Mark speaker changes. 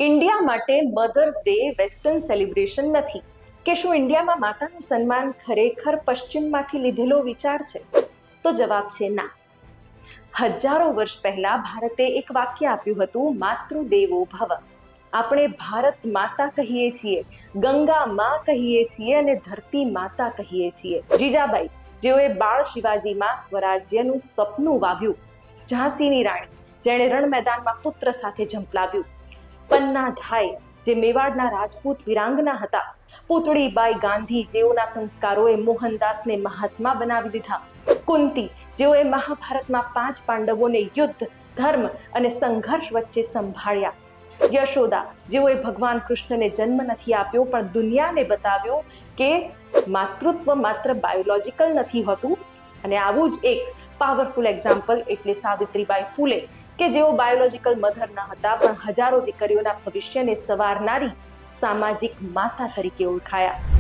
Speaker 1: India માટે mothers day western celebration નથી કે શું ઇન્ડિયામાં માતાનું સન્માન ખરેખર પશ્ચિમમાંથી લીધેલો વિચાર છે? તો જવાબ છે ના. હજારો વર્ષ પહેલા ભારતે એક વાક્ય આપ્યું હતું, માતૃદેવો ભવ. આપણે ભારત માતા કહીએ છીએ, ગંગા માં કહીએ છીએ અને ધરતી માતા કહીએ છીએ. જીજાબાઈ, જેઓએ બાળ શિવાજીમાં સ્વરાજ્યનું સ્વપ્ન વાવ્યું. ઝાંસીની રાણી, જેણે રણ મેદાનમાં પુત્ર સાથે ઝંપલાવ્યું. પન્ના ધાઈ, જે મેવાડના રાજપૂત વિરાંગના હતા. પૂતળીબાઈ ગાંધી, જેઓના સંસ્કારોએ મોહનદાસને મહાત્મા બનાવી દીધા. કુંતી, જેઓએ મહાભારતમાં 5 પાંડવોને યુદ્ધ, ધર્મ અને સંઘર્ષ વચ્ચે સંભાળ્યા. યશોદા, જેઓએ ભગવાન કૃષ્ણને જન્મ નથી આપ્યો પણ દુનિયાને બતાવ્યું કે માતૃત્વ માત્ર બાયોલોજિકલ નથી હોતું. અને આવું જ એક પાવરફુલ એક્ઝામ્પલ એટલે સાવિત્રીબાઈ ફૂલે, કે જેઓ બાયોલોજિકલ મધર ન હતા પણ હજારો દીકરીઓના ભવિષ્યને સવારનારી સામાજિક માતા તરીકે ઓળખાયા.